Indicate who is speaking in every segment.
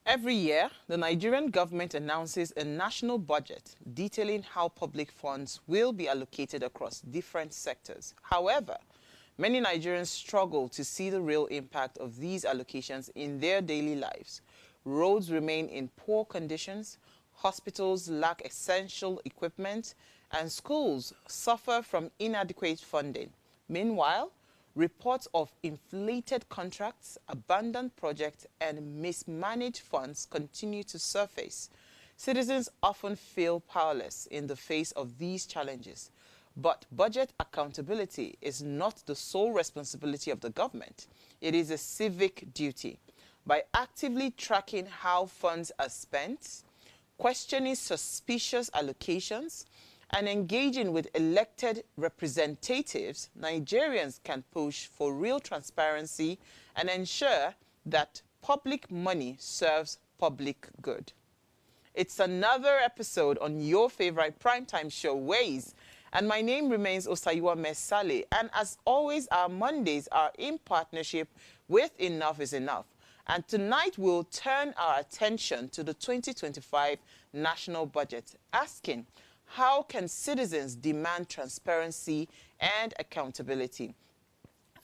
Speaker 1: Every year, the Nigerian government announces a national budget detailing how public funds will be allocated across different sectors. However, many Nigerians struggle to see the real impact of these allocations in their daily lives. Roads remain in poor conditions, hospitals lack essential equipment, and schools suffer from inadequate funding. Meanwhile, reports of inflated contracts, abandoned projects, and mismanaged funds continue to surface. Citizens often feel powerless in the face of these challenges. But budget accountability is not the sole responsibility of the government. It is a civic duty. By actively tracking how funds are spent, questioning suspicious allocations, and engaging with elected representatives, Nigerians can push for real transparency and ensure that public money serves public good. It's another episode on your favorite primetime show, Ways. And my name remains Osayiwa Mesale. And as always, our Mondays are in partnership with Enough is Enough. And tonight we'll turn our attention to the 2025 national budget, asking, how can citizens demand transparency and accountability?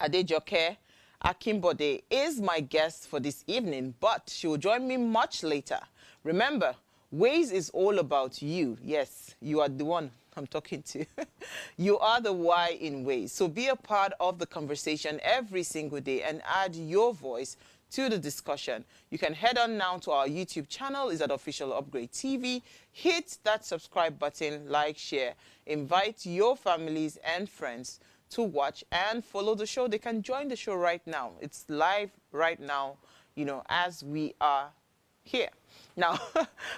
Speaker 1: Adejoke Akimbode is my guest for this evening, but she will join me much later. Remember, Ways is all about you. Yes, you are the one I'm talking to. You are the why in Ways. So be a part of the conversation every single day and add your voice to the discussion. You can head on now to our YouTube channel, is at Official Upgrade TV. Hit that subscribe button, like, share. Invite your families and friends to watch and follow the show. They can join the show right now. It's live right now, as we are here. Now,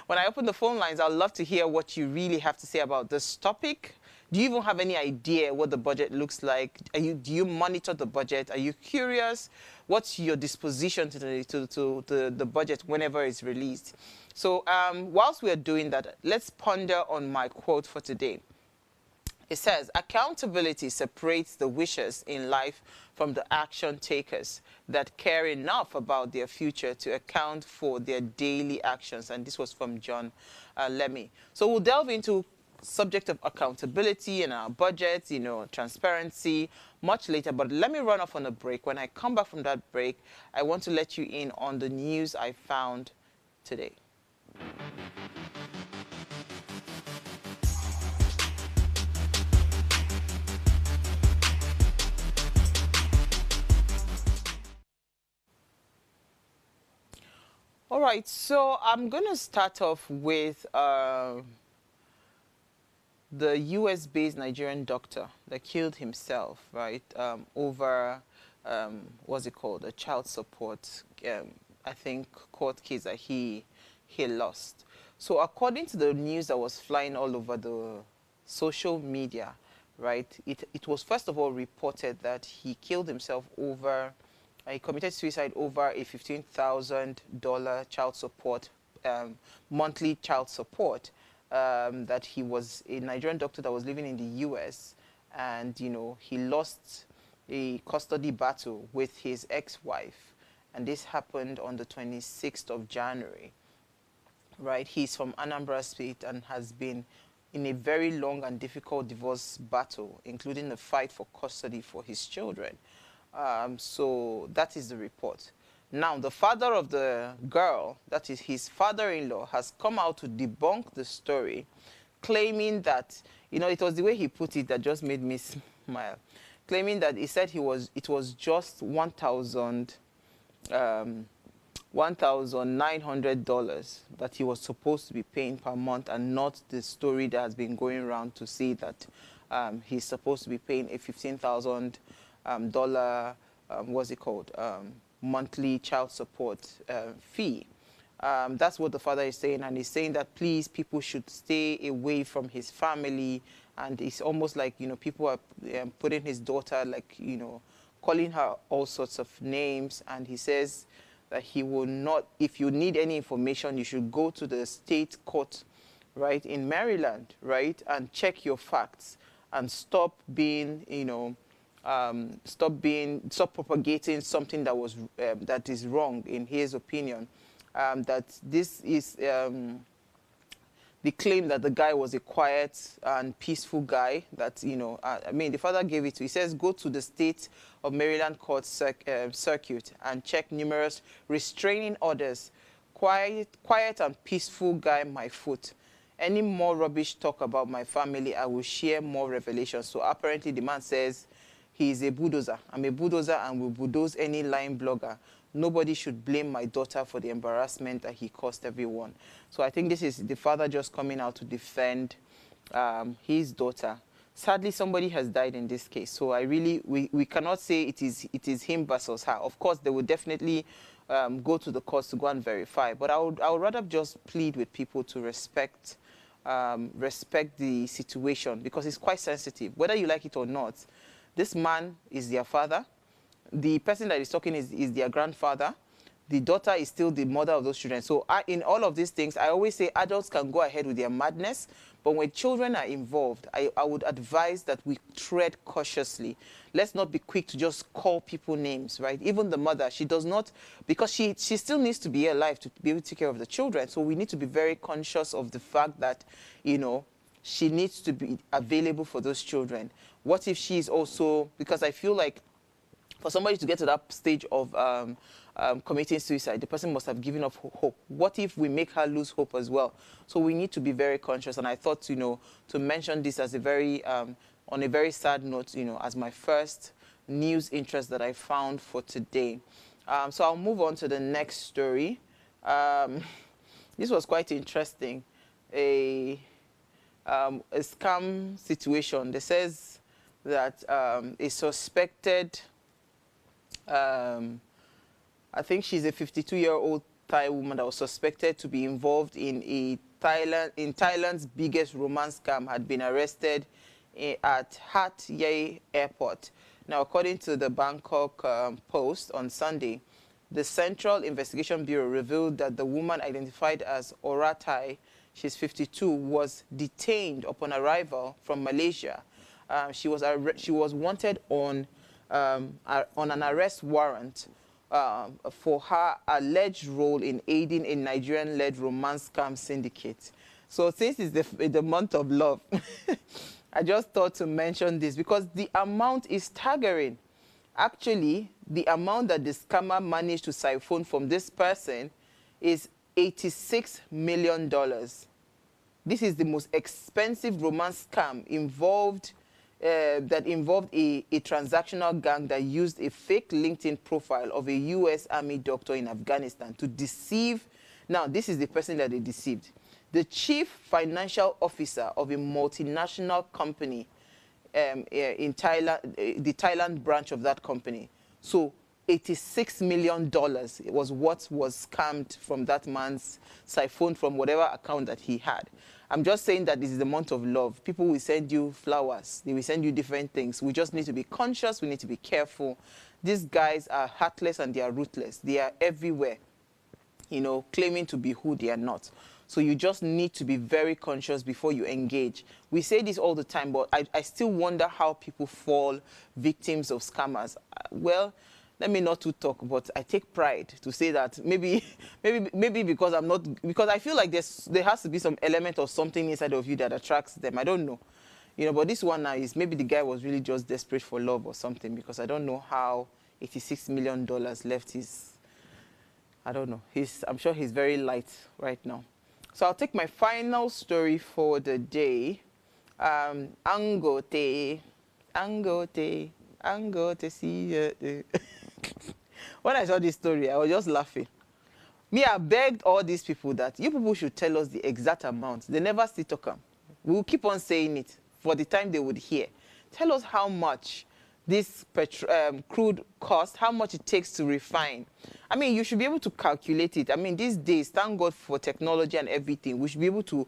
Speaker 1: when I open the phone lines, I'd love to hear what you really have to say about this topic. Do you even have any idea what the budget looks like? Do you monitor the budget? Are you curious? What's your disposition to the budget whenever it's released? So whilst we are doing that, let's ponder on my quote for today. It says, accountability separates the wishers in life from the action takers that care enough about their future to account for their daily actions. And this was from John Lemmy. So we'll delve into subject of accountability and our budget, transparency, much later. But let me run off on a break. When I come back from that break, I want to let you in on the news I found today. All right, so I'm going to start off with the US-based Nigerian doctor that killed himself, right, over, what's it called, a child support, I think, court case that he lost. So according to the news that was flying all over the social media, right, it was first of all reported that he killed himself over, he committed suicide over a $15,000 child support, monthly child support, that he was a Nigerian doctor that was living in the US, and he lost a custody battle with his ex-wife, and this happened on the 26th of January, right? He's from Anambra State and has been in a very long and difficult divorce battle, including a fight for custody for his children. So that is the report. Now, the father of the girl, that is his father-in-law, has come out to debunk the story, claiming that, it was the way he put it that just made me smile, claiming that he said it was just $1,900 that he was supposed to be paying per month, and not the story that has been going around to say that he's supposed to be paying a $15,000 what's it called, monthly child support fee. That's what the father is saying, and he's saying that please, people should stay away from his family, and it's almost like, people are putting his daughter, like, calling her all sorts of names, and he says that he will not, if you need any information, you should go to the state court, right, in Maryland, right, and check your facts, and stop being, stop propagating something that is wrong in his opinion. that this is the claim that the guy was a quiet and peaceful guy that, I mean, the father gave it to. He says, go to the state of Maryland court circuit and check numerous restraining orders. Quiet and peaceful guy, my foot. Any more rubbish talk about my family, I will share more revelations. So apparently the man says he is a bulldozer. I'm a bulldozer and will bulldoze any lying blogger. Nobody should blame my daughter for the embarrassment that he caused everyone. So I think this is the father just coming out to defend his daughter. Sadly, somebody has died in this case. So we cannot say it is him versus her. Of course, they will definitely go to the courts to go and verify. But I would rather just plead with people to respect the situation, because it's quite sensitive. Whether you like it or not, this man is their father. The person that is talking is their grandfather. The daughter is still the mother of those children. So in all of these things, I always say adults can go ahead with their madness, but when children are involved, I would advise that we tread cautiously. Let's not be quick to just call people names, right? Even the mother, she does not, because she still needs to be alive to be able to take care of the children. So we need to be very conscious of the fact that, she needs to be available for those children. What if she is also, because I feel like for somebody to get to that stage of committing suicide, the person must have given up hope. What if we make her lose hope as well? So we need to be very conscious. And I thought, to mention this as on a very sad note, as my first news interest that I found for today. So I'll move on to the next story. This was quite interesting. A scam situation. They says that a suspected, I think she's a 52-year-old Thai woman that was suspected to be involved in Thailand's biggest romance scam, had been arrested at Hat Yai Airport. Now, according to the Bangkok Post on Sunday, the Central Investigation Bureau revealed that the woman identified as Ora Thai, she's 52, was detained upon arrival from Malaysia. She was wanted on an arrest warrant for her alleged role in aiding a Nigerian-led romance scam syndicate. So since it's the month of love, I just thought to mention this because the amount is staggering. Actually, the amount that the scammer managed to siphon from this person is $86 million. This is the most expensive romance scam that involved a transactional gang that used a fake LinkedIn profile of a U.S. Army doctor in Afghanistan to deceive. Now, this is the person that they deceived. The chief financial officer of a multinational company in Thailand, the Thailand branch of that company. So $86 million was what was scammed from that man's siphoned from whatever account that he had. I'm just saying that this is the month of love. People will send you flowers. They will send you different things. We just need to be conscious. We need to be careful. These guys are heartless and they are ruthless. They are everywhere, claiming to be who they are not. So you just need to be very conscious before you engage. We say this all the time, but I still wonder how people fall victims of scammers. Well, let me not too talk, but I take pride to say that maybe because because I feel like there has to be some element of something inside of you that attracts them. I don't know. But this one now is maybe the guy was really just desperate for love or something, because I don't know how $86 million left his, I don't know. I'm sure he's very light right now. So I'll take my final story for the day. Angote, see you. When I saw this story, I was just laughing. I begged all these people that you people should tell us the exact amount. They never still talk. We will keep on saying it for the time they would hear. Tell us how much this crude cost, how much it takes to refine. I mean, you should be able to calculate it. I mean, these days, thank God for technology and everything, we should be able to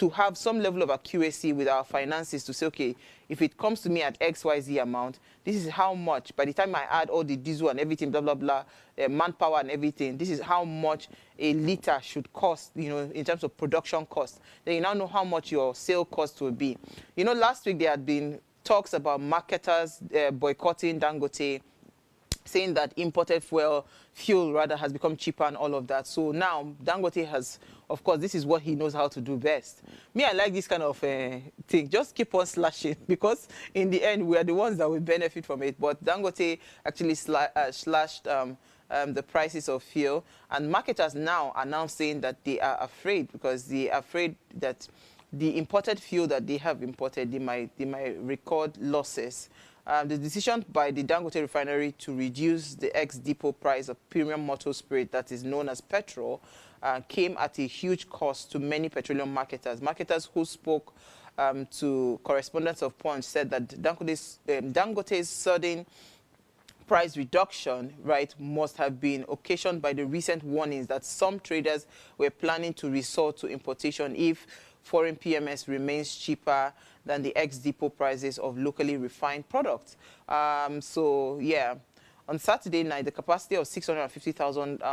Speaker 1: have some level of accuracy with our finances to say, okay, if it comes to me at XYZ amount, this is how much. By the time I add all the diesel and everything, blah, blah, blah, manpower and everything, this is how much a liter should cost, in terms of production cost. Then you now know how much your sale cost will be. Last week there had been talks about marketers boycotting Dangote saying that imported fuel rather has become cheaper and all of that. So now Dangote has, of course, this is what he knows how to do best. Me, I like this kind of thing. Just keep on slashing because in the end, we are the ones that will benefit from it. But Dangote actually slashed the prices of fuel, and marketers now are now saying that they are afraid because they are afraid that the imported fuel that they have imported, they might record losses. The decision by the Dangote refinery to reduce the ex-depot price of premium motor spirit that is known as petrol came at a huge cost to many petroleum marketers. Marketers who spoke to correspondents of Punch said that Dangote's sudden price reduction, right, must have been occasioned by the recent warnings that some traders were planning to resort to importation if foreign PMS remains cheaper than the ex-depot prices of locally refined products. So, yeah, on Saturday night, the capacity of 650,000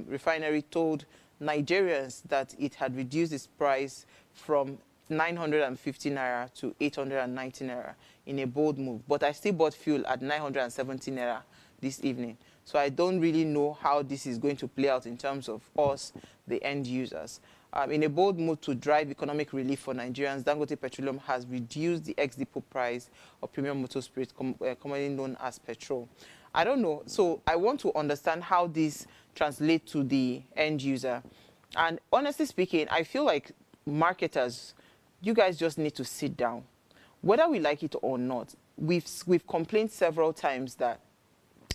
Speaker 1: refinery told Nigerians that it had reduced its price from 950 naira to 890 naira in a bold move. But I still bought fuel at 970 naira this evening. So I don't really know how this is going to play out in terms of us, the end users. In a bold move to drive economic relief for Nigerians, Dangote Petroleum has reduced the ex-depot price of premium motor spirit, commonly known as petrol. I don't know. So I want to understand how this translates to the end user. And honestly speaking, I feel like marketers, you guys just need to sit down. Whether we like it or not, we've complained several times that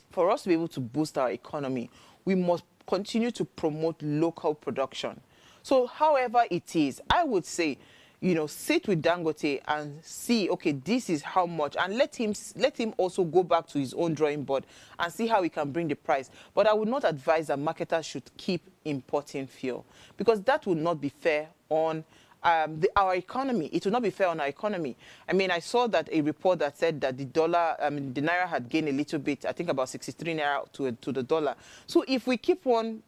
Speaker 1: for us to be able to boost our economy, we must continue to promote local production. So however it is, I would say, you know, sit with Dangote and see, okay, this is how much, and let him also go back to his own drawing board and see how he can bring the price. But I would not advise that marketers should keep importing fuel because that would not be fair on our economy. It will not be fair on our economy. I mean, I saw that a report that said that the naira had gained a little bit, I think about 63 naira to the dollar. So if we keep on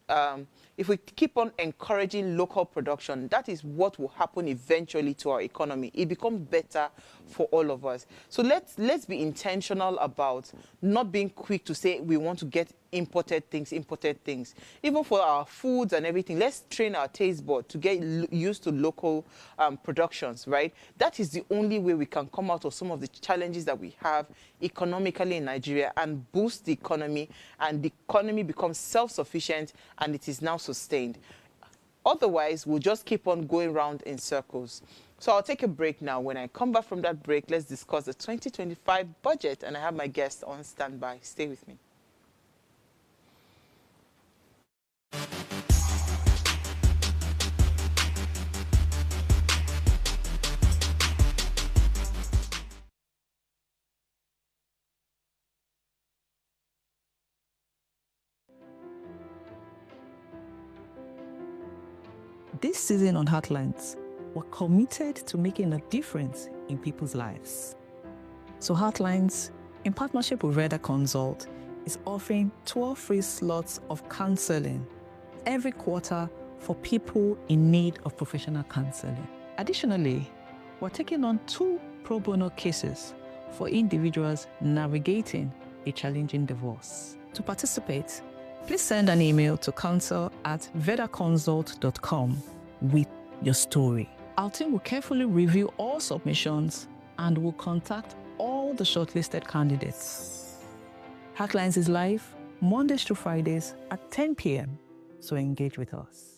Speaker 1: encouraging local production, that is what will happen eventually to our economy. It becomes better for all of us. So let's be intentional about not being quick to say we want to get imported things. Even for our foods and everything, let's train our taste bud to get used to local productions, right? That is the only way we can come out of some of the challenges that we have economically in Nigeria and boost the economy, and the economy becomes self-sufficient and it is now sustained. Otherwise, we'll just keep on going round in circles. So I'll take a break now. When I come back from that break, let's discuss the 2025 budget, and I have my guest on standby. Stay with me.
Speaker 2: This season on Heartlands, we're committed to making a difference in people's lives. So Heartlands, in partnership with Reda Consult, is offering 12 free slots of counseling every quarter for people in need of professional counseling. Additionally, we're taking on 2 pro bono cases for individuals navigating a challenging divorce. To participate, please send an email to counsel@vedaconsult.com with your story. Our team will carefully review all submissions and will contact all the shortlisted candidates. Heartlines is live Mondays to Fridays at 10 p.m. So engage with us.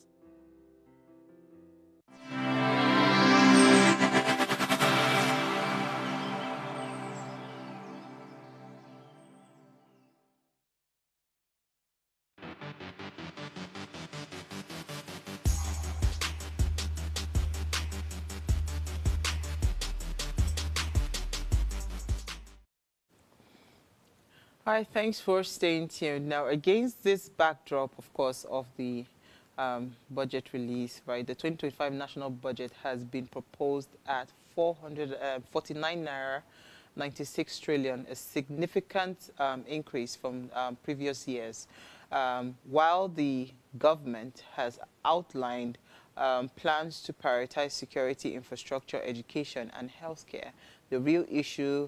Speaker 1: Hi, thanks for staying tuned. Now, against this backdrop, of course, of the budget release, right, the 2025 national budget has been proposed at 449 naira, 96 trillion, a significant increase from previous years. While the government has outlined plans to prioritize security, infrastructure, education, and healthcare, the real issue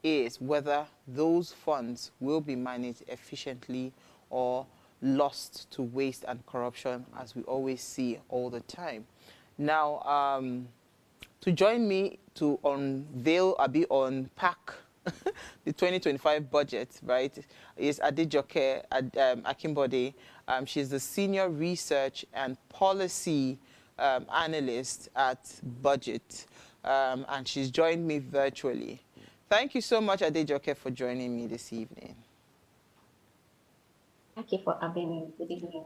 Speaker 1: is whether those funds will be managed efficiently or lost to waste and corruption, as we always see all the time. Now, to join me to unveil, unpack the 2025 budget, right, is Adejoke Akimbode. She's the Senior Research and Policy Analyst at Budget, and she's joined me virtually. Thank you so much, Adejoke, for joining me this evening.
Speaker 3: Thank you for having me. Good evening.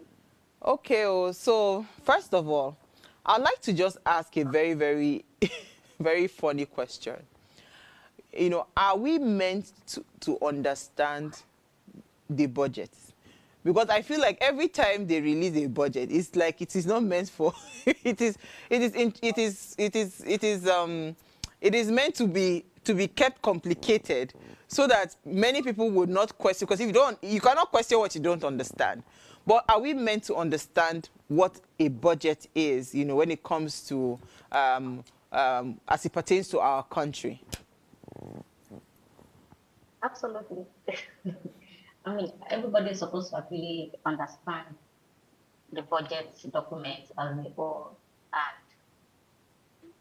Speaker 1: Okay, so first of all, I'd like to just ask a very, very, very funny question. You know, are we meant to understand the budget? Because I feel like every time they release a budget, it's like it is not meant for it is meant to be kept complicated so that many people would not question, because if you cannot question what you don't understand. But are we meant to understand what a budget is, you know, when it comes to as it pertains to our country?
Speaker 3: Absolutely. I mean, everybody is supposed to really understand the budget document as a whole. And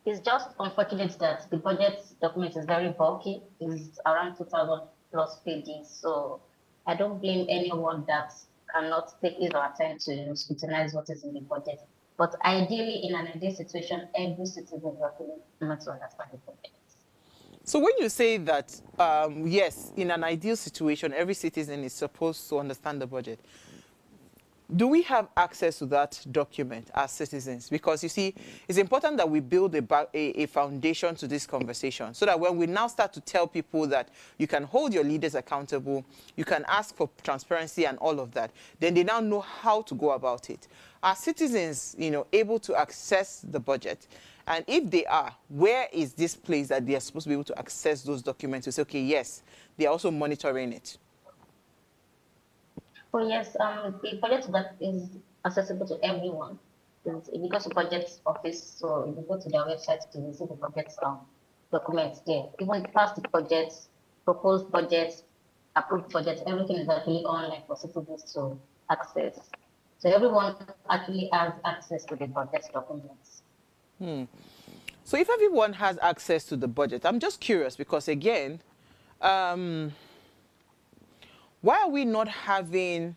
Speaker 3: it's just unfortunate that the budget document is very bulky. It's around 2,000 plus pages. So I don't blame anyone that cannot take his or her time to scrutinize what is in the budget. But ideally, in an ideal situation, every citizen actually wants to understand the budget.
Speaker 1: So when you say that, yes, in an ideal situation, every citizen is supposed to understand the budget, do we have access to that document as citizens? Because you see, it's important that we build a foundation to this conversation so that when we now start to tell people that you can hold your leaders accountable, you can ask for transparency and all of that, then they now know how to go about it. Are citizens, you know, able to access the budget? And if they are, where is this place that they are supposed to be able to access those documents to say, okay, yes, they are also monitoring it?
Speaker 3: Oh, yes, the budget that is accessible to everyone. If you go to budget office, so if you go to their website to see the budget documents there, even past budgets, proposed budgets, approved budgets, everything is actually online for citizens to access. So everyone actually has access to the budget documents.
Speaker 1: So if everyone has access to the budget, I'm just curious because, again, why are we not having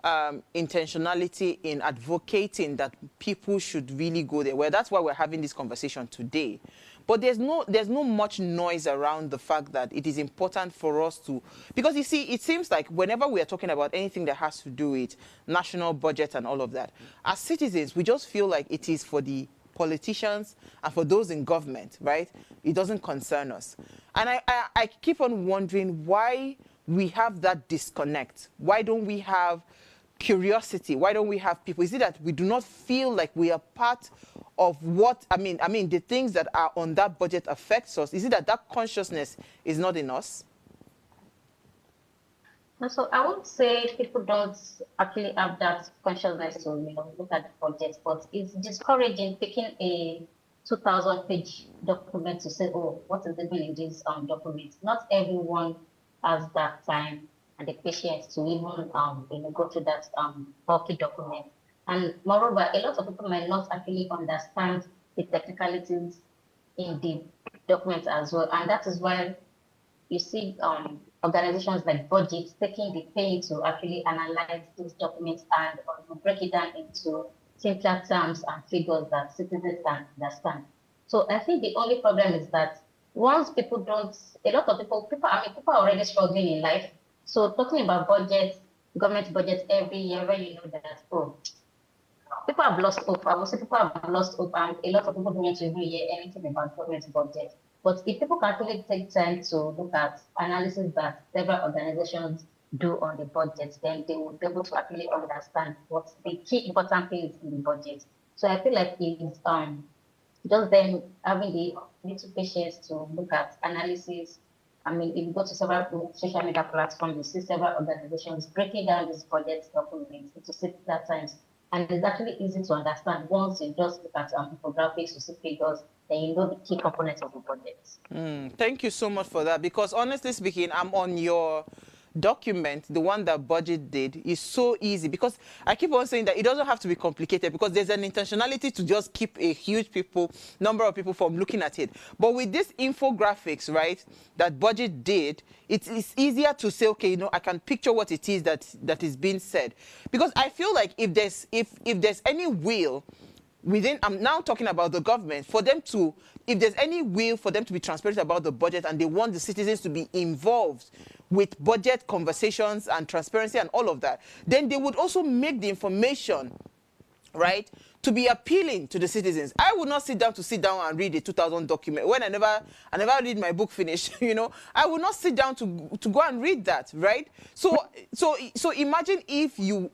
Speaker 1: intentionality in advocating that people should really go there? Well, that's why we're having this conversation today. But there's no much noise around the fact that it is important for us to, because you see, it seems like whenever we are talking about anything that has to do with national budget and all of that, as citizens, we just feel like it is for the politicians and for those in government, right? It doesn't concern us. And I keep on wondering why we have that disconnect. Why don't we have curiosity? Why don't we have people? Is it that we do not feel like we are part of what, I mean, the things that are on that budget affects us? Is it that that consciousness is not in us?
Speaker 3: So I would say people don't actually have that consciousness to look at the budget, but it's discouraging picking a 2,000-page document to say, oh, what is it in this document? Not everyone has that time and the patience to even go to that bulky document. And moreover, a lot of people might not actually understand the technicalities in the document as well, and that is why you see organizations like Budget taking the pain to actually analyze those documents and break it down into simpler terms and figures that citizens can understand. So I think the only problem is that once people don't, a lot of people are already struggling in life. So talking about budgets, government budgets every year, when you know that, oh, people have lost hope. I would say people have lost hope, and a lot of people don't want to even hear anything about government budget. But if people can actually take time to look at analysis that several organizations do on the budget, then they will be able to actually understand what the key important things in the budget. So I feel like it's just them having the little patience to look at analysis. I mean, if you go to several social media platforms, you see several organizations breaking down this budget documents into simpler times And it's actually easy to understand once you just look at infographics, you see figures, then you know the key components of the budget.
Speaker 1: Thank you so much for that, because honestly speaking, I'm on your document, the one that budget did is so easy, because I keep on saying that it doesn't have to be complicated, because there's an intentionality to just keep a huge number of people from looking at it. But with this infographics, right, that budget did, it's easier to say, okay, I can picture what it is that is being said, because I feel like if there's any will within, I'm now talking about the government, for them to, if there's any will for them to be transparent about the budget, and they want the citizens to be involved with budget conversations and transparency and all of that, then they would also make the information, right, to be appealing to the citizens. I would not sit down and read a 2000 document when I never read my book finish. I would not sit down to go and read that, right? So imagine if you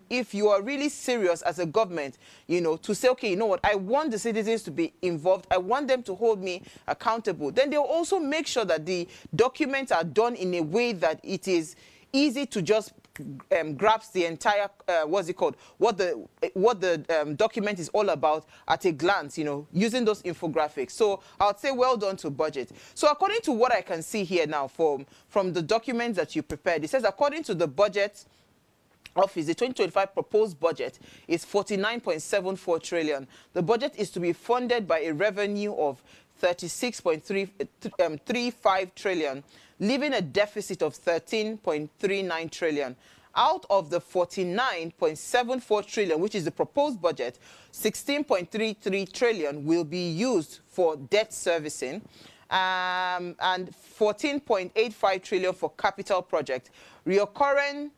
Speaker 1: are really serious as a government, to say, okay, you know what, I want the citizens to be involved, I want them to hold me accountable. Then they'll also make sure that the documents are done in a way that it is easy to just grasp the entire what the document is all about at a glance, using those infographics. So I would say well done to budget. So according to what I can see here now from the documents that you prepared, it says according to the budget office, the 2025 proposed budget is 49.74 trillion. The budget is to be funded by a revenue of 36.35 trillion, leaving a deficit of 13.39 trillion. Out of the 49.74 trillion, which is the proposed budget, 16.33 trillion will be used for debt servicing, and 14.85 trillion for capital projects. Recurrent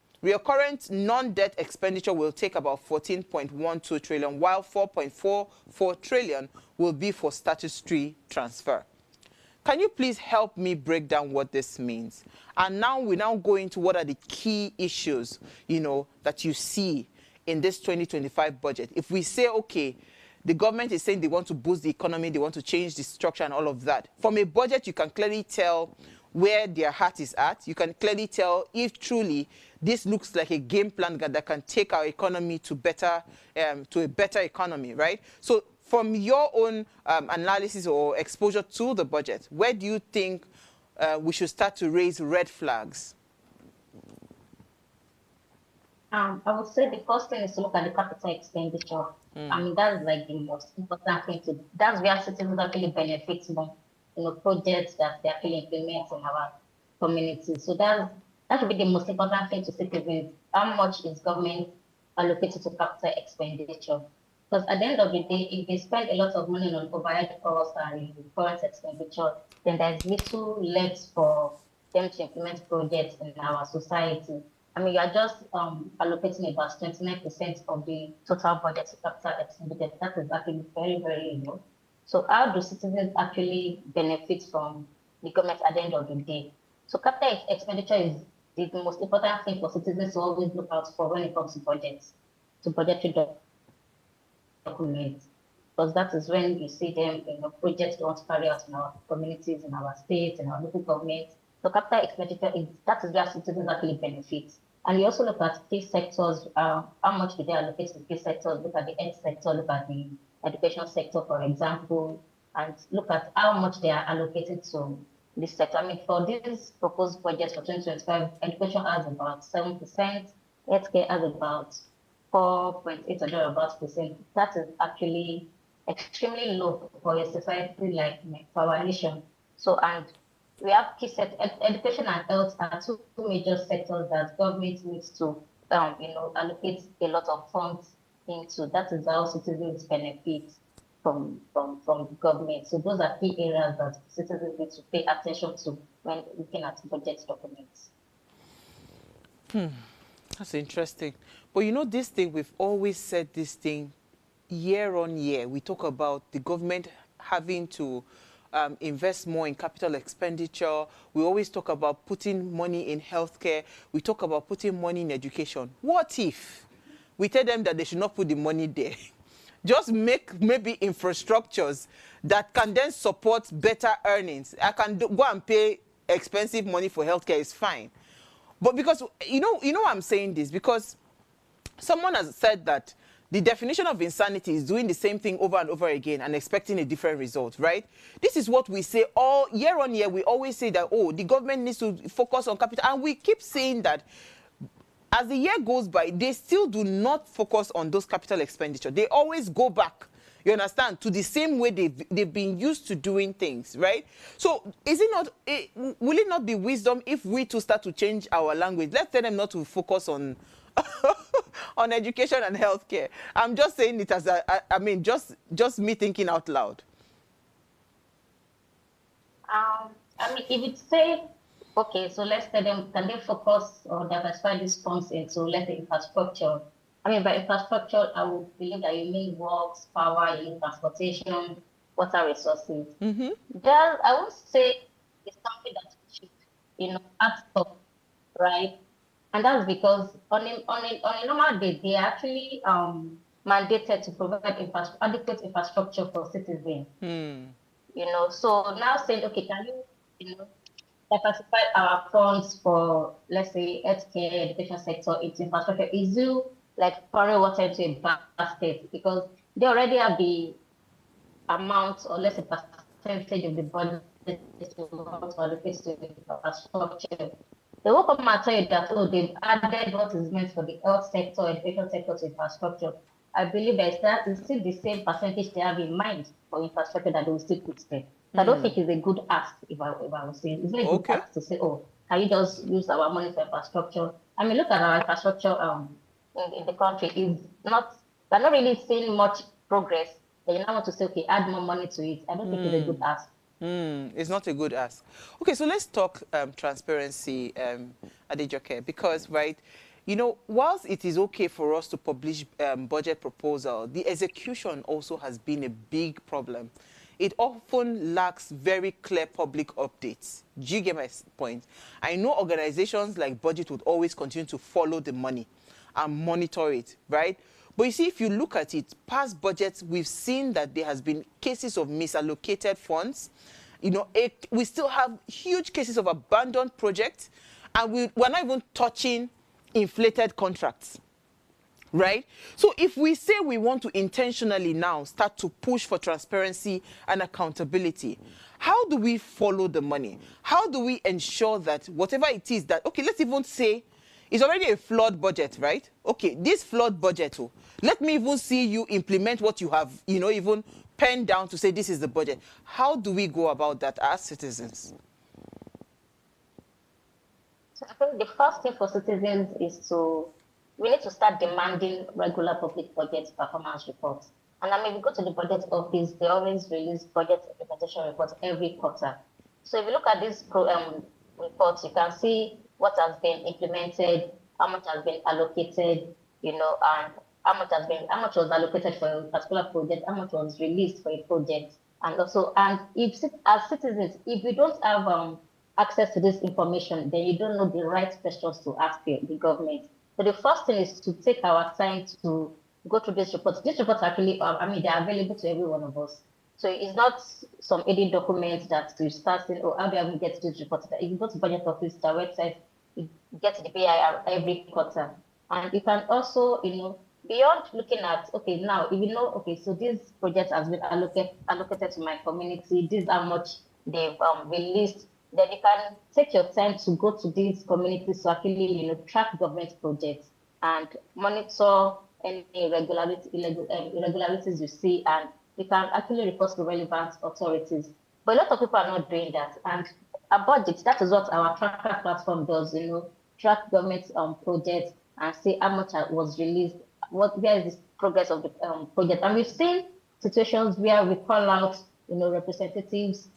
Speaker 1: non-debt expenditure will take about 14.12 trillion, while 4.44 trillion will be for statutory transfer. Can you please help me break down what this means? And now we go into what are the key issues, that you see in this 2025 budget. If we say, okay, the government is saying they want to boost the economy, they want to change the structure and all of that. From a budget, you can clearly tell where their heart is at. You can clearly tell if truly this looks like a game plan that can take our economy to a better economy, right? So from your own analysis or exposure to the budget, where do you think we should start to raise red flags?
Speaker 3: I would say the first thing is to look at the capital expenditure. I mean, that's like the most important thing that's where citizens actually benefit from, projects that they actually implement in our community. So that should be the most important thing to citizens. How much is government allocated to capital expenditure? Because at the end of the day, if they spend a lot of money on overhead costs and current expenditure, then there's little left for them to implement projects in our society. I mean, you are just allocating about 29% of the total budget to capital expenditure. That is actually very, very low. So how do citizens actually benefit from the government at the end of the day? So capital expenditure is the most important thing for citizens to always look out for when it comes to budgets, to budgetary documents, because that is when you see them in the projects they want to carry out in our communities, in our states, in our local governments. So capital expenditure that is where citizens actually benefit. And you also look at key sectors, how much do they allocate to key sectors, look at the health sector, look at the education sector, for example, and look at how much they are allocated to this sector. I mean, for this proposed budget for 2025, education has about 7%, healthcare has about 4.8 or thereabouts%. That is actually extremely low for a society like for our nation. So, and we have key sectors, education and health are two major sectors that government needs to, allocate a lot of funds into. That is how citizens benefit from the government. So those are key areas that citizens need to pay attention to when looking at budget documents.
Speaker 1: That's interesting. But this thing, we've always said this thing year on year. We talk about the government having to invest more in capital expenditure. We always talk about putting money in healthcare. We talk about putting money in education. What if we tell them that they should not put the money there? Just make maybe infrastructures that can then support better earnings. I can go and pay expensive money for healthcare, it's fine. But because, I'm saying this because someone has said that The definition of insanity is doing the same thing over and over again and expecting a different result, right? This is what we say all year on year. We always say that, oh, the government needs to focus on capital. And we keep saying that as the year goes by, they still do not focus on those capital expenditure. They always go back, you understand, to the same way they've been used to doing things, right? So is it not, will it not be wisdom if we too start to change our language? Let's tell them not to focus on on education and healthcare. I'm just saying it as I mean, just me thinking out loud.
Speaker 3: I mean, if it's say, okay, so let's tell them, can they focus or diversify these funds into, let's say, infrastructure? I mean, by infrastructure, I would believe that you mean works, power, you mean transportation, water resources.
Speaker 1: Mm-hmm.
Speaker 3: There, I would say it's something that we should, add up, right? And that's because on a normal day, they are actually mandated to provide adequate infrastructure for citizens. So now saying, okay, can you diversify our funds for, let's say, healthcare, education sector, its infrastructure? Is you like pouring water into a basket because they already have the amount or less a percentage of the budget to allocate to infrastructure. They will come and tell you that, oh, they've added what is meant for the health sector, education sector to infrastructure. I believe that it's still the same percentage they have in mind for infrastructure that they will still put there. So I don't think it's a good ask, if I would say. It's not a good ask to say, oh, can you just use our money for infrastructure? I mean, look at our infrastructure in the country. We're not really seeing much progress. Then you now want to say, okay, add more money to it. I don't think it's a good ask.
Speaker 1: It's not a good ask. Okay, so let's talk transparency, Adejoke, because, right, whilst it is okay for us to publish budget proposal, the execution also has been a big problem. It often lacks very clear public updates. Do you get my point? I know organizations like Budget would always continue to follow the money and monitor it, right? But you see, if you look at it, past budgets, we've seen that there has been cases of misallocated funds. We still have huge cases of abandoned projects, and we're not even touching inflated contracts, right? So if we say we want to intentionally now start to push for transparency and accountability, how do we follow the money? How do we ensure that whatever it is that, okay, let's even say it's already a flawed budget, right? Okay, this flawed budget, let me even see you implement what you have, even penned down to say this is the budget. How do we go about that as citizens?
Speaker 3: So I think the first thing for citizens is we need to start demanding regular public budget performance reports. And I mean, we go to the budget office, they always release budget implementation reports every quarter. So if you look at these reports, you can see what has been implemented, how much has been allocated, and how much was allocated for a particular project, how much was released for a project. And if as citizens, if we don't have access to this information, then you don't know the right questions to ask the government. So the first thing is to take our time to go through these reports. These reports actually, they're available to every one of us. So it's not some edit document that you start saying, oh, how do I get this report? If you go to budget office, their website, you get the PIR every quarter. And you can also, beyond looking at, okay, now, if okay, so this project has been allocated to my community, this is how much they've released, then you can take your time to go to these communities to actually, track government projects and monitor any irregularities you see, and you can actually report to relevant authorities. But a lot of people are not doing that. And a budget, that is what our tracker platform does, track government projects and see how much was released, where is the progress of the project. And we've seen situations where we call out, representatives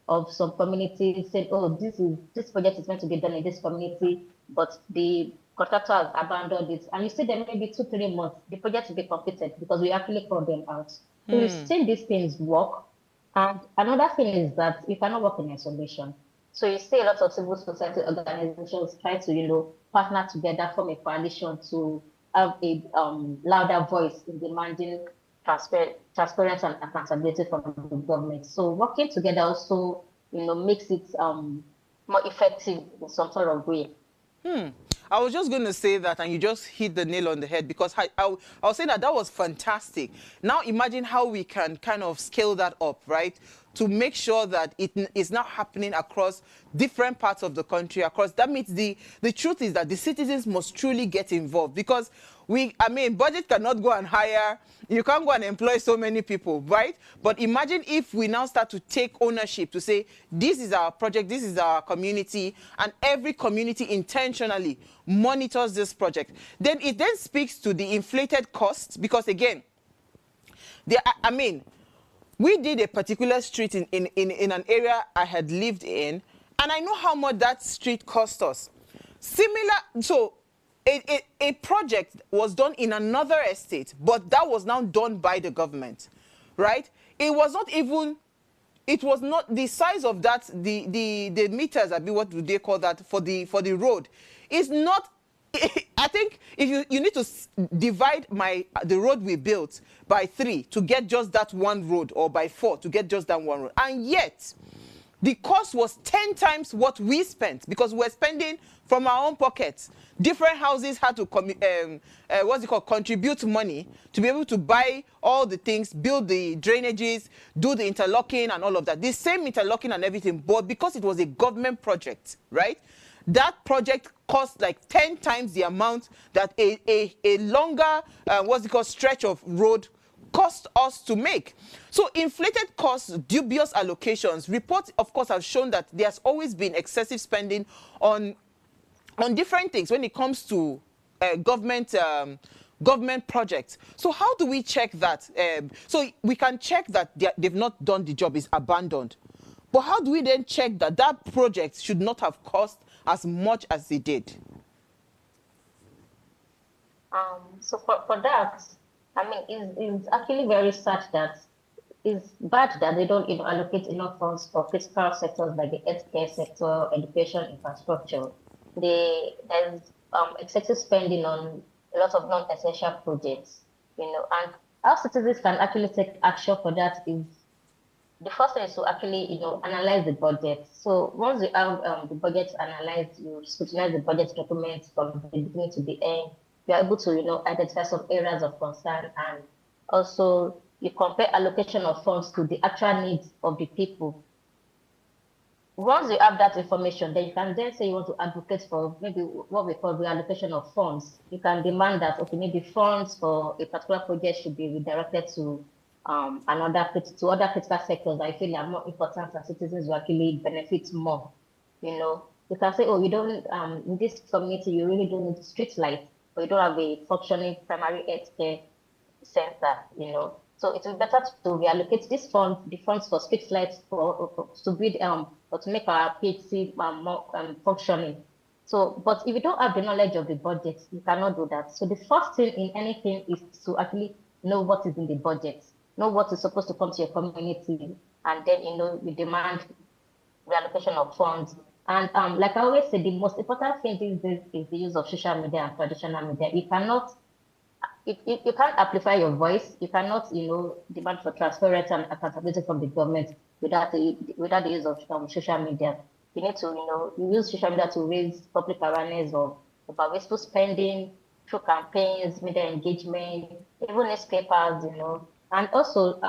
Speaker 3: of some communities saying, oh, this project is meant to be done in this community, but the contractor has abandoned it. And you see them maybe 2-3 months, the project will be completed because we actually call them out. So we've seen these things work. And another thing is that you cannot work in isolation. So you see a lot of civil society organizations try to, partner together, form a coalition to have a louder voice in demanding transparency and accountability from the government. So working together also, makes it more effective in some sort of way.
Speaker 1: I was just going to say that, and you just hit the nail on the head, because I was saying that that was fantastic. Now imagine how we can kind of scale that up, right? To make sure that it is now happening across different parts of the country. Across that means the truth is that the citizens must truly get involved, because budget cannot go and hire, you can't go and employ so many people, right? But imagine if we now start to take ownership to say, this is our project, this is our community, and every community intentionally monitors this project. Then it then speaks to the inflated costs, because again, we did a particular street in an area I had lived in, and I know how much that street cost us. So a project was done in another estate, but that was now done by the government, right? It was not the size of that, the meters, what do they call that, for the road, is not. I think if you need to divide the road we built by 3 to get just that one road, or by 4 to get just that one road, and yet the cost was 10 times what we spent, because we're spending from our own pockets. Different houses had to contribute money to be able to buy all the things, build the drainages, do the interlocking and all of that. The same interlocking and everything, but because it was a government project, right? That project cost like 10 times the amount that a longer stretch of road cost us to make. So inflated costs, dubious allocations. Reports, of course, have shown that there's always been excessive spending on different things when it comes to government projects. So how do we check that? So we can check that they've not done the job, is abandoned. But how do we then check that that project should not have cost as much as it did?
Speaker 3: So for that, it's actually very sad that it's bad that they don't even allocate enough funds for critical sectors like the healthcare sector, education, infrastructure. There's excessive spending on a lot of non-essential projects, and how citizens can actually take action for that is, the first thing is to actually, analyze the budget. So once you have the budget analyzed, you scrutinize the budget documents from the beginning to the end. You are able to, identify some areas of concern, and also you compare allocation of funds to the actual needs of the people. Once you have that information, then you can then say you want to advocate for maybe what we call reallocation of funds. You can demand that, okay, maybe funds for a particular project should be redirected to other critical sectors that I feel are more important and citizens will actually benefit more. You can say, oh, you don't, in this community, you really don't need street lights, but you don't have a functioning primary health care center, So it will be better to reallocate the funds for street lights to build or to make our PHC more functioning. So, but if you don't have the knowledge of the budget, you cannot do that. So the first thing in anything is to actually know what is in the budget, know what is supposed to come to your community, and then you demand reallocation of funds. And like I always say, the most important thing these days is the use of social media and traditional media. You can't amplify your voice. You cannot, demand for transparency and accountability from the government without the use of social media. You need to, you use social media to raise public awareness about wasteful spending through campaigns, media engagement, even newspapers, and also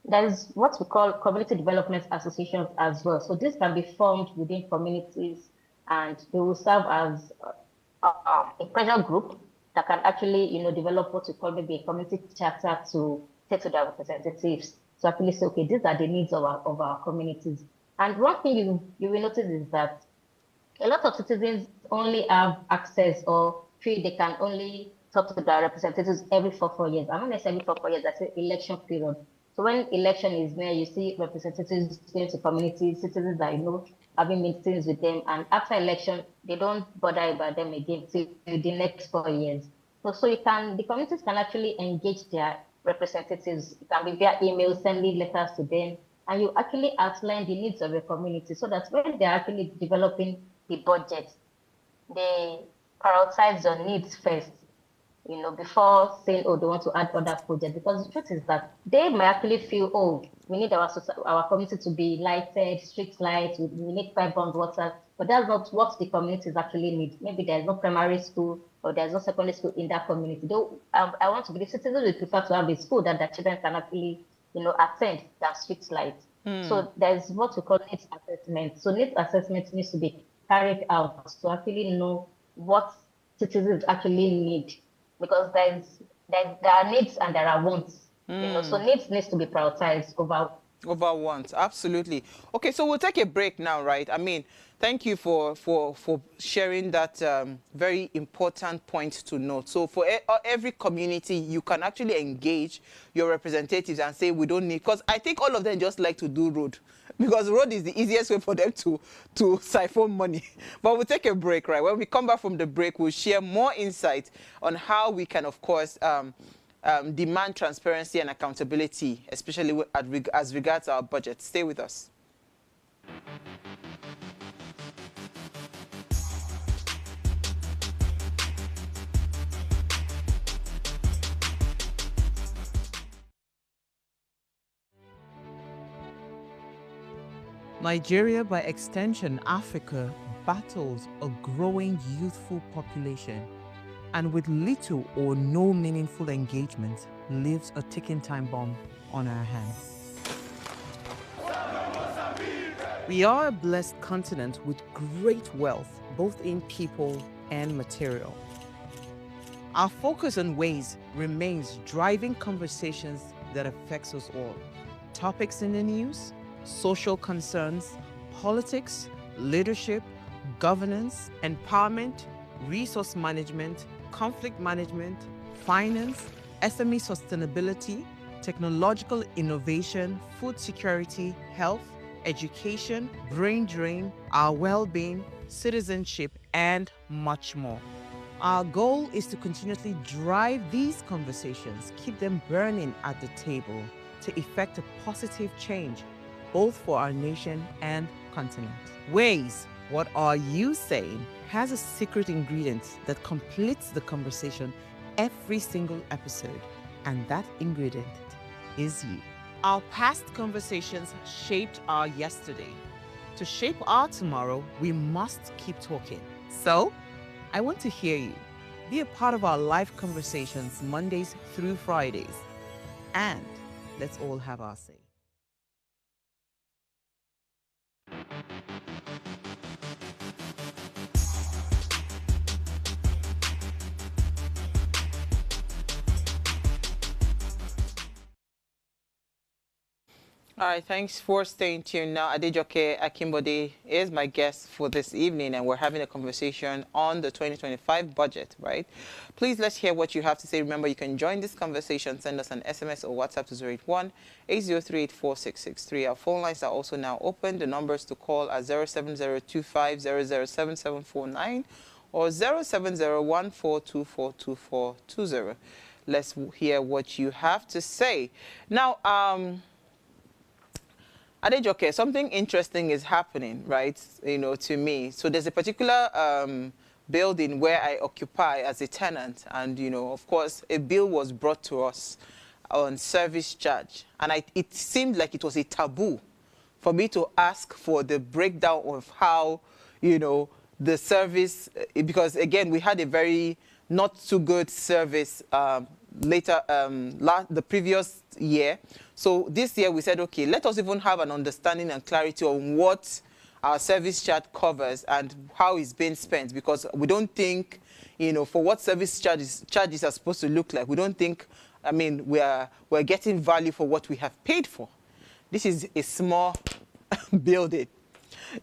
Speaker 3: there's what we call community development associations as well. So this can be formed within communities, and they will serve as a pressure group that can actually, develop what we call maybe a community charter to take to their representatives to actually say, okay, these are the needs of our communities. And one thing you will notice is that a lot of citizens only have access or feel they can only talk to their representatives every 4 years. I'm not necessarily every 4 years, that's an election period. So when election is near, you see representatives going to communities, citizens that having meetings with them, and after election, they don't bother about them again till the next 4 years. So the communities can actually engage their representatives. It can be via email, sending letters to them, and you actually outline the needs of your community so that when they're actually developing the budget, they prioritize your needs first, before saying, oh, they want to add other projects. Because the truth is that they may actually feel, oh, we need our community to be lighted, street lights, we need pipe-bound water. but that's not what the communities actually need. Maybe there's no primary school or there's no secondary school in that community. Though I want to be the citizens will prefer to have a school that the children can actually, attend that street light. So there's what we call needs assessment. So needs assessment needs to be carried out to actually know what citizens actually need, because there are needs and there are wants. So needs to be prioritized
Speaker 1: over wants. Absolutely. Okay, so we'll take a break now, right? I mean, thank you for sharing that very important point to note. So for every community, you can actually engage your representatives and say, we don't need, because I think all of them just like to do road, because road is the easiest way for them to siphon money. But we'll take a break, right? When we come back from the break, we'll share more insight on how we can, of course, demand transparency and accountability, especially as regards our budget. Stay with us. Nigeria, by extension Africa, battles a growing youthful population, and with little or no meaningful engagement, lives a ticking time bomb on our hands. We are a blessed continent with great wealth, both in people and material. Our focus on ways remains driving conversations that affects us all. Topics in the news, social concerns, politics, leadership, governance, empowerment, resource management, conflict management, finance, SME sustainability, technological innovation, food security, health, education, brain drain, our well-being, citizenship, and much more. Our goal is to continuously drive these conversations, keep them burning at the table to effect a positive change, both for our nation and continent. Ways, what are you saying, has a secret ingredient that completes the conversation every single episode, and that ingredient is you. Our past conversations shaped our yesterday. To shape our tomorrow, we must keep talking. So, I want to hear you. Be a part of our live conversations Mondays through Fridays. And let's all have our say. All right, thanks for staying tuned. Now, Adejoke Akimbode is my guest for this evening, and we're having a conversation on the 2025 budget, right? Please, let's hear what you have to say. Remember, you can join this conversation. Send us an SMS or WhatsApp to 081-803-8663. Our phone lines are also now open. The numbers to call are 07025007749 or 07014242420. Let's hear what you have to say. Now, Adejoke, something interesting is happening, right, to me. So there's a particular building where I occupy as a tenant, and, of course, a bill was brought to us on service charge. And it seemed like it was a taboo for me to ask for the breakdown of how, the service, because, again, we had a very not too good service the previous year. So this year we said, okay, let us even have an understanding and clarity on what our service charge covers and how it's being spent, because we don't think, for what service charges are supposed to look like, we don't think, we're getting value for what we have paid for. This is a small building.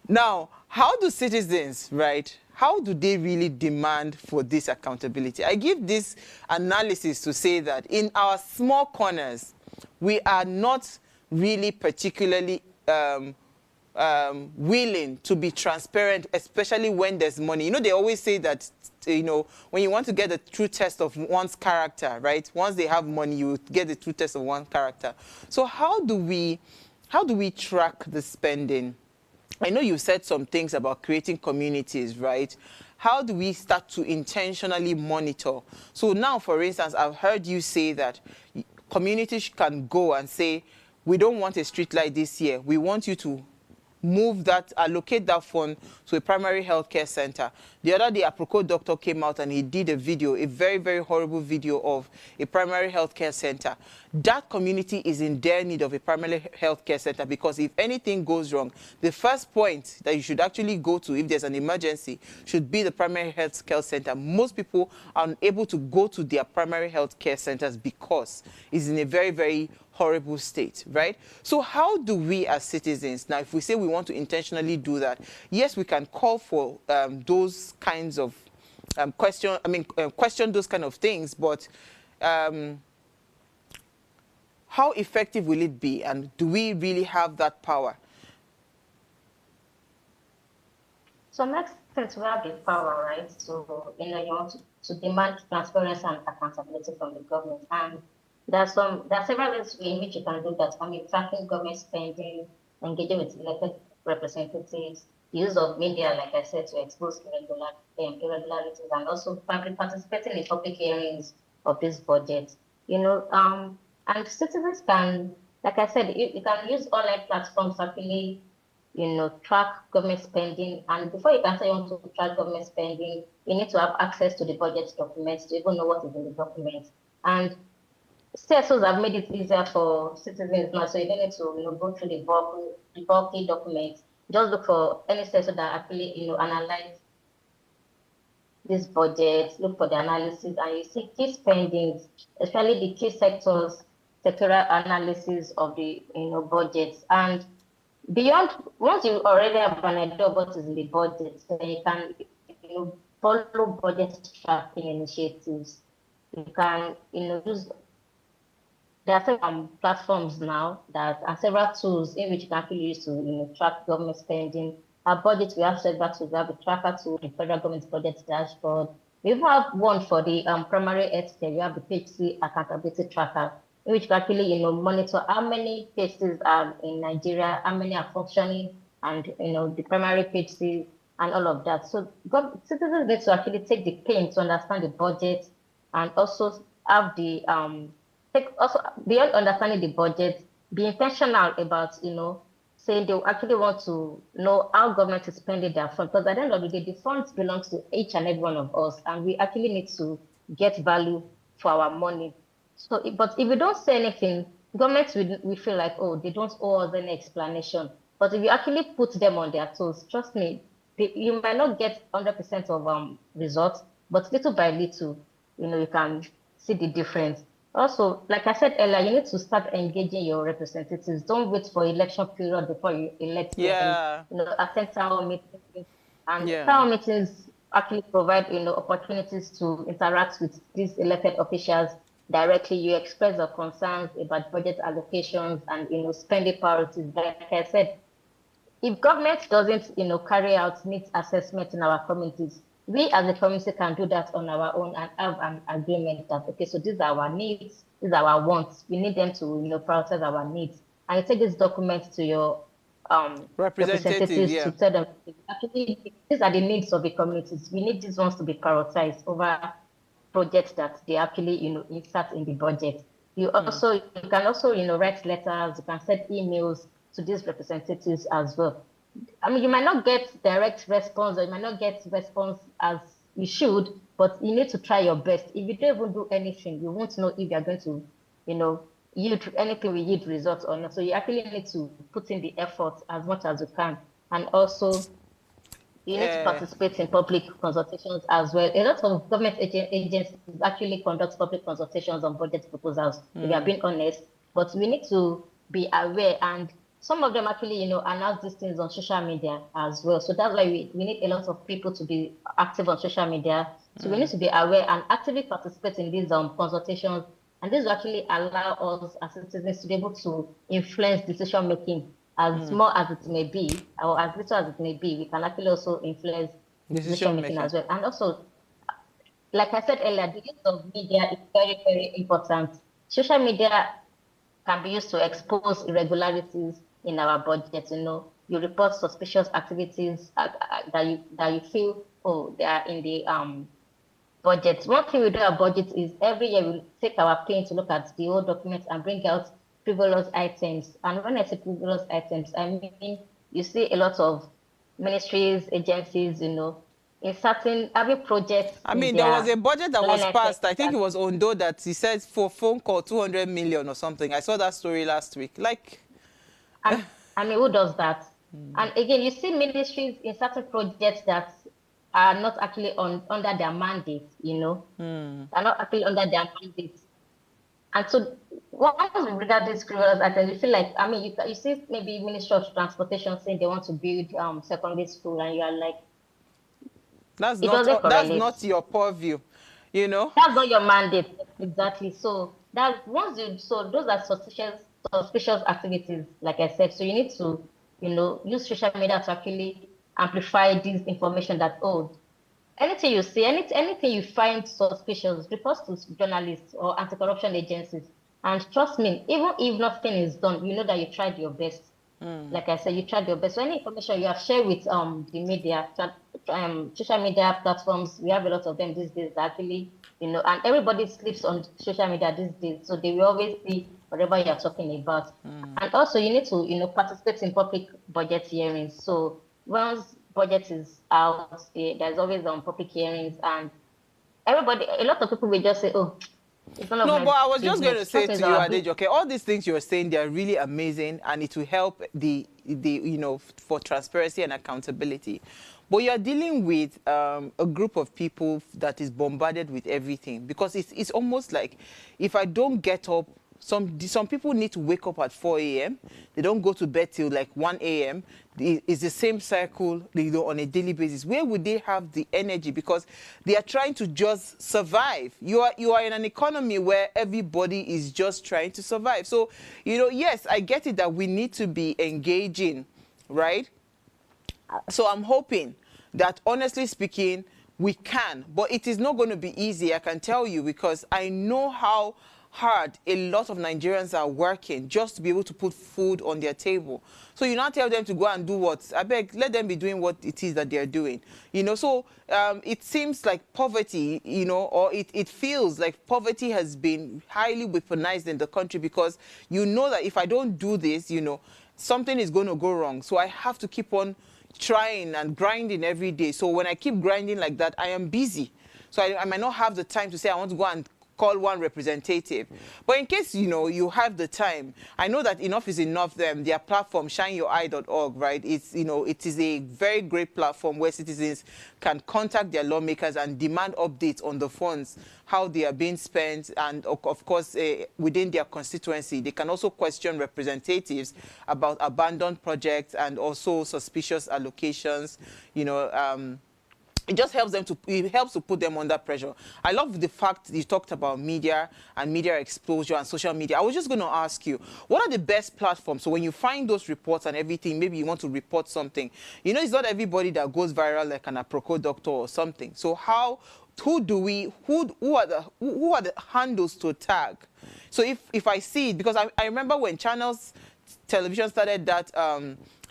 Speaker 1: Now, how do citizens, right, how do they really demand for this accountability? I give this analysis to say that in our small corners, we are not really particularly willing to be transparent, especially when there's money. They always say that, when you want to get a true test of one's character, right? Once they have money, you get the true test of one's character. So how do we track the spending? I know you said some things about creating communities, right? How do we start to intentionally monitor? So now, for instance, I've heard you say that communities can go and say, we don't want a street light this year. We want you to allocate that fund to a primary healthcare center. The other day, a Proco doctor came out and he did a video, a very, very horrible video of a primary healthcare center. That community is in dire need of a primary healthcare center, because if anything goes wrong, the first point that you should actually go to if there's an emergency should be the primary healthcare center. Most people are unable to go to their primary healthcare centers because it's in a very, very horrible state, right? So how do we as citizens, now if we say we want to intentionally do that, yes, we can call for those kinds of question those kind of things, but how effective will it be, and do we really have that power?
Speaker 3: So next sense, we have the power, right? So you want to demand transparency and accountability from the government, and there are several ways in which you can do that. Tracking government spending, engaging with elected representatives, use of media, like I said, to expose irregularities, and also participating in public hearings of this budget. And citizens can, like I said, you can use online platforms to actually, track government spending. And before you can say you want to track government spending, you need to have access to the budget documents to even know what is in the document. And CSOs have made it easier for citizens now, so you don't need to go through the bulky documents. Just look for any CSO that actually analyze this budget, look for the analysis, and you see key spendings, especially the key sectors, sectoral analysis of the budgets. And beyond, once you already have an idea of what is in the budget, then you can follow budget tracking initiatives. You can use. There are several platforms now and several tools in which you can actually use to track government spending. Our budget, we have several tools. We have a tracker tool, the federal government budget dashboard. We even have one for the primary health care. We have the PHC accountability tracker, in which you can actually monitor how many PHCs are in Nigeria, how many are functioning, and the primary PHC and all of that. So citizens need to actually take the pain to understand the budget, and also have the beyond understanding the budget, be intentional about saying they actually want to know how government is spending their funds, because at the end of the day, the funds belongs to each and every one of us, and we actually need to get value for our money. So, but if we don't say anything, governments we feel like, oh, they don't owe us any explanation. But if you actually put them on their toes, trust me, you might not get 100% of results, but little by little, you can see the difference. Also, like I said earlier, you need to start engaging your representatives. Don't wait for election period before you elect them. Attend town meetings. And town meetings actually provide, opportunities to interact with these elected officials directly. You express your concerns about budget allocations and, spending priorities. Like I said, if government doesn't, carry out needs assessment in our communities, we as a community can do that on our own and have an agreement that, okay, so these are our needs, these are our wants. We need them to, prioritize our needs. And you take this document to your representatives to tell them, actually, these are the needs of the communities. We need these ones to be prioritized over projects that they actually, insert in the budget. You can also, write letters, you can send emails to these representatives as well. You might not get direct response, or you might not get response as you should, but you need to try your best. If you don't even do anything, you won't know if you're going to, yield anything will yield results or not. So you actually need to put in the effort as much as you can. And also, you need to participate in public consultations as well. A lot of government agencies actually conduct public consultations on budget proposals, if we are being honest. But we need to be aware, and some of them actually, announce these things on social media as well. So that's why we need a lot of people to be active on social media. So we need to be aware and actively participate in these consultations. And this will actually allow us as citizens to be able to influence decision making as more as it may be, or as little as it may be. We can actually also influence decision making as well. And also, like I said earlier, the use of media is very, very important. Social media can be used to expose irregularities in our budget. You report suspicious activities that you feel, oh, they are in the budget. One thing we do our budget is every year we take our pain to look at the old documents and bring out frivolous items. And when I say frivolous items, I mean you see a lot of ministries, agencies, inserting having projects
Speaker 1: I
Speaker 3: in
Speaker 1: mean, there was
Speaker 3: their
Speaker 1: a budget that
Speaker 3: line
Speaker 1: was
Speaker 3: items
Speaker 1: passed. I think
Speaker 3: that
Speaker 1: it was Ondo that he said for phone call 200 million or something. I saw that story last week. Like,
Speaker 3: and I mean, who does that? And again, you see ministries in certain projects that are not actually under their mandate, are not actually under their mandate. And so once we regard these criminals, I think you feel like, I mean, you see maybe Ministry of Transportation saying they want to build secondary school, and you are like, it doesn't
Speaker 1: that's
Speaker 3: correlate.
Speaker 1: not your purview, you know.
Speaker 3: That's not your mandate, exactly. So that so those are suspicious activities, like I said. So you need to, use social media to actually amplify this information that, oh, anything you see, anything you find suspicious, report to journalists or anti-corruption agencies. And trust me, even if nothing is done, you know that you tried your best. Like I said, you tried your best. So any information you have shared with the media, social media platforms, we have a lot of them these days that actually, and everybody sleeps on social media these days. So they will always see whatever you're talking about. And also you need to, participate in public budget hearings. So once budget is out, there's always public hearings, and a lot of people will just say, oh, it's none of
Speaker 1: No,
Speaker 3: my
Speaker 1: but I was just going to
Speaker 3: business.
Speaker 1: say
Speaker 3: Trust me, it's
Speaker 1: to you,
Speaker 3: our business.
Speaker 1: Adejoke, all these things you're saying, they're really amazing, and it will help for transparency and accountability. But you're dealing with a group of people that is bombarded with everything, because it's almost like if I don't get up, some people need to wake up at 4 a.m. They don't go to bed till like 1 a.m. It's the same cycle, on a daily basis. Where would they have the energy? Because they are trying to just survive. You are in an economy where everybody is just trying to survive. So, yes, I get it that we need to be engaging, right? So I'm hoping that, honestly speaking, we can. But it is not going to be easy, I can tell you, because I know how hard a lot of Nigerians are working just to be able to put food on their table. So you now tell them to go and do what? I beg, let them be doing what it is that they're doing. So it seems like poverty, or it feels like poverty has been highly weaponized in the country, because you know that if I don't do this, something is going to go wrong. So I have to keep on trying and grinding every day. So when I keep grinding like that, I am busy. So I might not have the time to say I want to go and call one representative. But in case, you have the time, I know that Enough is Enough, their platform, shineyoureye.org, right? It is a very great platform where citizens can contact their lawmakers and demand updates on the funds, how they are being spent, and of course, within their constituency. They can also question representatives about abandoned projects and also suspicious allocations, it just helps to put them under pressure. I love the fact you talked about media and media exposure and social media. I was just going to ask you, what are the best platforms? So when you find those reports and everything, maybe you want to report something, it's not everybody that goes viral like an Aproco doctor or something. So who are the handles to tag? So if I see it, because I remember when Channels Television started that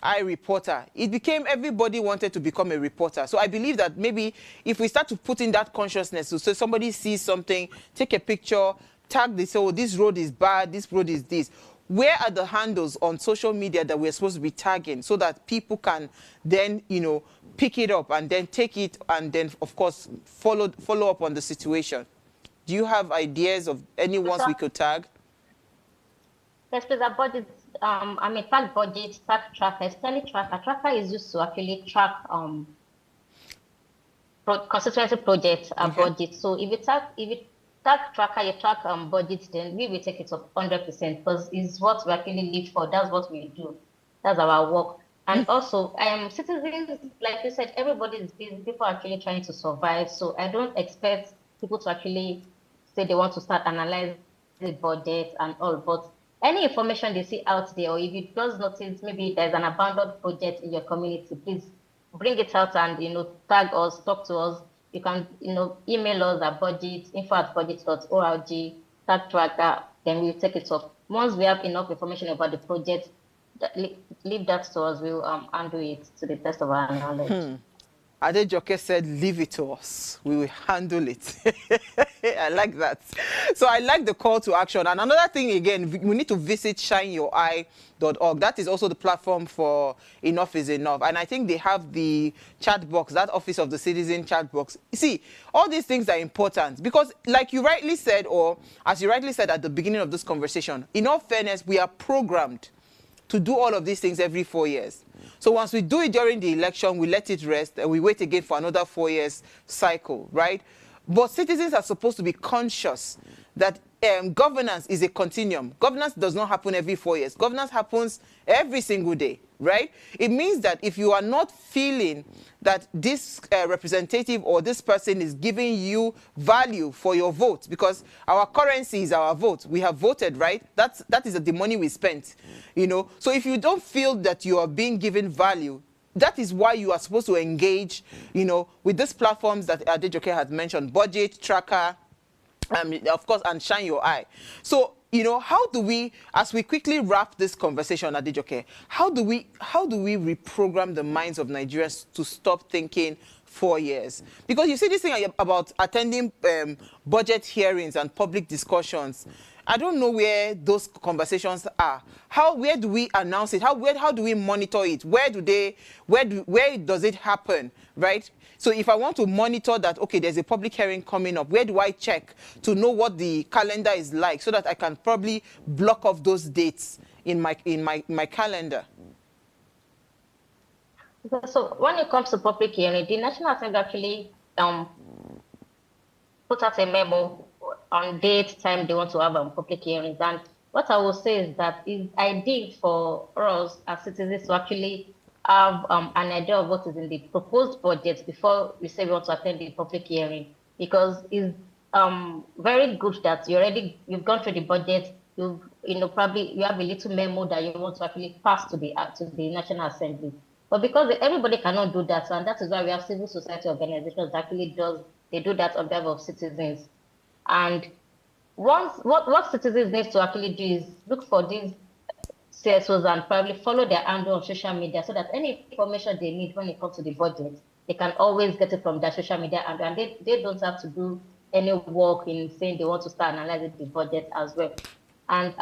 Speaker 1: iReporter, it became everybody wanted to become a reporter. So I believe that maybe if we start to put in that consciousness, so somebody sees something, take a picture, tag this, oh, this road is bad, this road is this. Where are the handles on social media that we're supposed to be tagging so that people can then, pick it up and then take it and then, of course, follow up on the situation? Do you have ideas of any ones we could tag?
Speaker 3: Yes, please, budget. Tag budget, tag tracker, especially tracker. Tracker is used to actually track constituency projects budget. So if you tag tracker, you track budget, then we will take it up 100% because it's what we actually live for. That's what we do. That's our work. And also, citizens, like you said, everybody is busy. People are actually trying to survive. So I don't expect people to actually say they want to start analyzing the budget and all, but any information they see out there, or if you just notice maybe there's an abandoned project in your community, please bring it out and tag us, talk to us. You can email us at info@budget.org, tag tracker, then we'll take it up. Once we have enough information about the project, leave that to us. We'll undo it to the best of our knowledge.
Speaker 1: Adejoke said, leave it to us. We will handle it. I like that. So I like the call to action. And another thing, again, we need to visit shineyoureye.org. That is also the platform for Enough is Enough. And I think they have the chat box, that Office of the Citizen chat box. See, all these things are important because, like you rightly said, or as you rightly said at the beginning of this conversation, in all fairness, we are programmed to do all of these things every 4 years. So once we do it during the election, we let it rest and we wait again for another 4 years cycle, right? But citizens are supposed to be conscious that governance is a continuum. Governance does not happen every 4 years. Governance happens every single day, right? It means that if you are not feeling that this representative or this person is giving you value for your vote, because our currency is our vote. We have voted, right? That is the money we spent, you know. So if you don't feel that you are being given value, that is why you are supposed to engage, you know, with these platforms that Adejoke had mentioned, Budget, Tracker, of course, and Shine Your Eye. So, you know, how do we, as we quickly wrap this conversation, Adejoke, how do we reprogram the minds of Nigerians to stop thinking 4 years? Because you see this thing about attending budget hearings and public discussions. I don't know where those conversations are. Where do we announce it? How do we monitor it? Where does it happen, right? So if I want to monitor that, okay, there's a public hearing coming up, where do I check to know what the calendar is like so that I can probably block off those dates in my calendar?
Speaker 3: So when it comes to public hearing, the National Assembly actually put out a memo on date, time they want to have public hearings. And what I will say is that it's ideal for us as citizens to actually have an idea of what is in the proposed budget before we say we want to attend the public hearing, because it's very good that you've gone through the budget, probably you have a little memo that you want to actually pass to the National Assembly. But because everybody cannot do that, and that is why we have civil society organizations that actually they do that on behalf of citizens. And what citizens need to actually do is look for these CSOs and probably follow their handle on social media so that any information they need when it comes to the budget, they can always get it from their social media and they don't have to do any work in saying they want to start analyzing the budget as well. And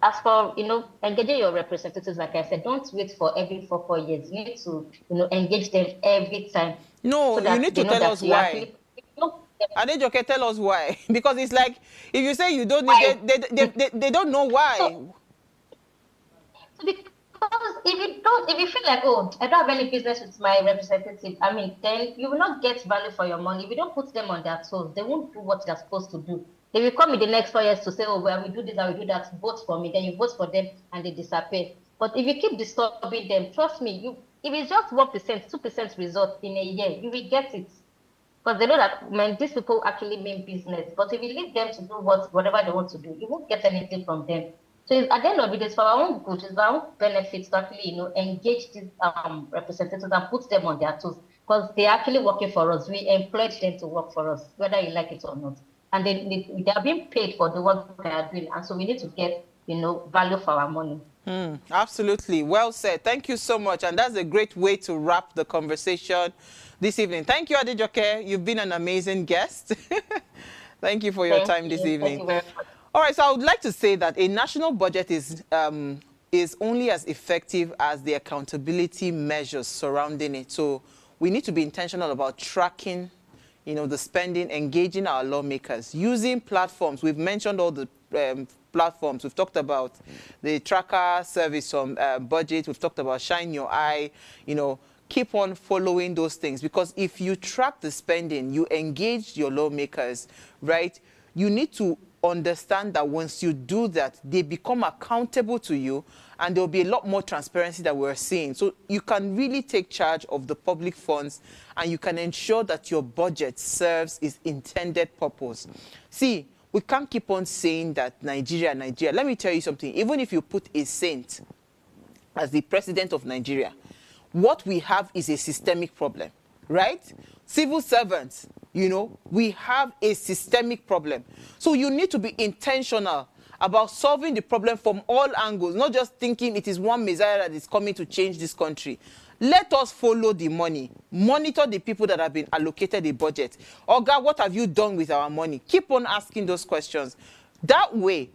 Speaker 3: as for, engaging your representatives, like I said, don't wait for every 4 years. You need to, engage them every time.
Speaker 1: No, so you need to tell us why. Adejoke, tell us why. Because it's like, if you say you don't need it, they don't know why.
Speaker 3: So because if you feel like, oh, I don't have any business with my representative, then you will not get value for your money. If you don't put them on their toes, they won't do what they're supposed to do. They will come in the next 4 years to say, oh, well, we do this and we do that, vote for me. Then you vote for them and they disappear. But if you keep disturbing them, trust me, if it's just 1%, 2% result in a year, you will get it. Because they know that these people actually mean business. But if you leave them to do whatever they want to do, you won't get anything from them. So at the end of it, it's for our own good, it's for our own benefits to actually, engage these representatives and put them on their toes. Because they're actually working for us. We employed them to work for us, whether you like it or not. And they are being paid for the work they are doing. And so we need to get, value for our money.
Speaker 1: Absolutely. Well said. Thank you so much. And that's a great way to wrap the conversation this evening. Thank you, Adejoke. You've been an amazing guest. Thank you for your time this evening.
Speaker 3: Thank you very much.
Speaker 1: All right, so I would like to say that a national budget is only as effective as the accountability measures surrounding it. So we need to be intentional about tracking, the spending, engaging our lawmakers, using platforms. We've mentioned all the platforms. We've talked about the tracker service on budget. We've talked about Shine Your Eye, keep on following those things, because if you track the spending, you engage your lawmakers, right? You need to understand that once you do that, they become accountable to you and there'll be a lot more transparency that we're seeing. So you can really take charge of the public funds and you can ensure that your budget serves its intended purpose. See, we can't keep on saying that Nigeria. Let me tell you something. Even if you put a saint as the president of Nigeria, what we have is a systemic problem, right? Civil servants, we have a systemic problem. So you need to be intentional about solving the problem from all angles, not just thinking it is one Messiah that is coming to change this country. Let us follow the money. Monitor the people that have been allocated a budget. Oga, what have you done with our money? Keep on asking those questions. That way,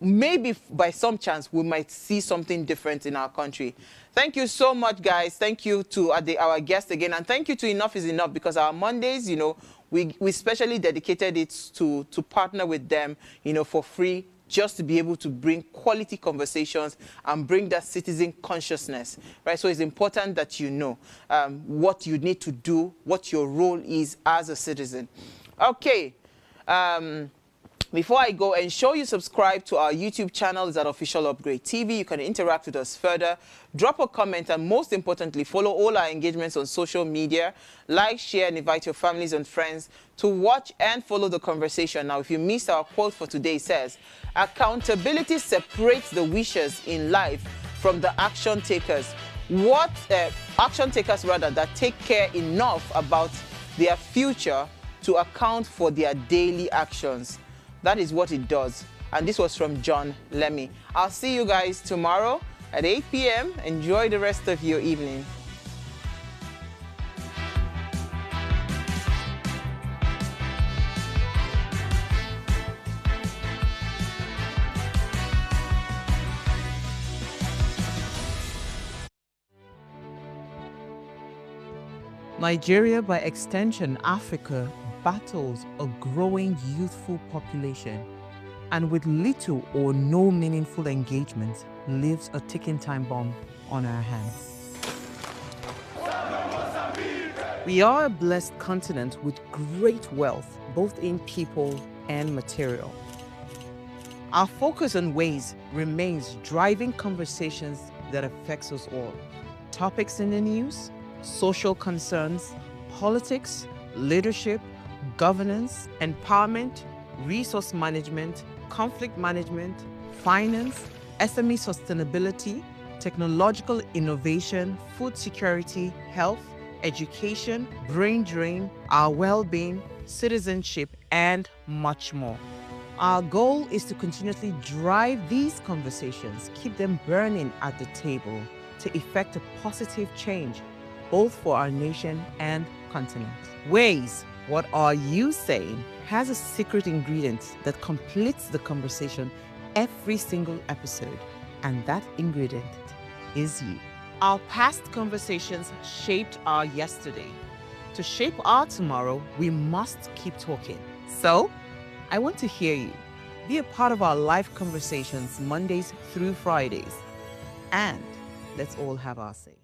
Speaker 1: maybe by some chance, we might see something different in our country. Thank you so much, guys. Thank you to our guest again. And thank you to Enough is Enough, because our Mondays, you know, we specially dedicated it to partner with them, you know, for free, just to be able to bring quality conversations and bring that citizen consciousness, right? So it's important that you know what you need to do, what your role is as a citizen. Okay. Before I go, ensure you subscribe to our YouTube channel. It's at Official Upgrade TV. You can interact with us further. Drop a comment, and most importantly, follow all our engagements on social media. Like, share, and invite your families and friends to watch and follow the conversation. Now, if you missed our quote for today, it says, accountability separates the wishers in life from the action takers. What action takers, rather, that take care enough about their future to account for their daily actions. That is what it does. And this was from John Lemmy. I'll see you guys tomorrow at 8 p.m. Enjoy the rest of your evening.
Speaker 4: Nigeria, by extension Africa, battles a growing youthful population, and with little or no meaningful engagement lives a ticking time bomb on our hands. We are a blessed continent with great wealth, both in people and material. Our focus on ways remains driving conversations that affects us all. Topics in the news, social concerns, politics, leadership, governance, empowerment, resource management, conflict management, finance, SME sustainability, technological innovation, food security, health, education, brain drain, our well-being, citizenship, and much more. Our goal is to continuously drive these conversations, keep them burning at the table to effect a positive change, both for our nation and continent. Ways, what are you saying, has a secret ingredient that completes the conversation every single episode, and that ingredient is you. Our past conversations shaped our yesterday. To shape our tomorrow, we must keep talking. So, I want to hear you. Be a part of our live conversations Mondays through Fridays. And let's all have our say.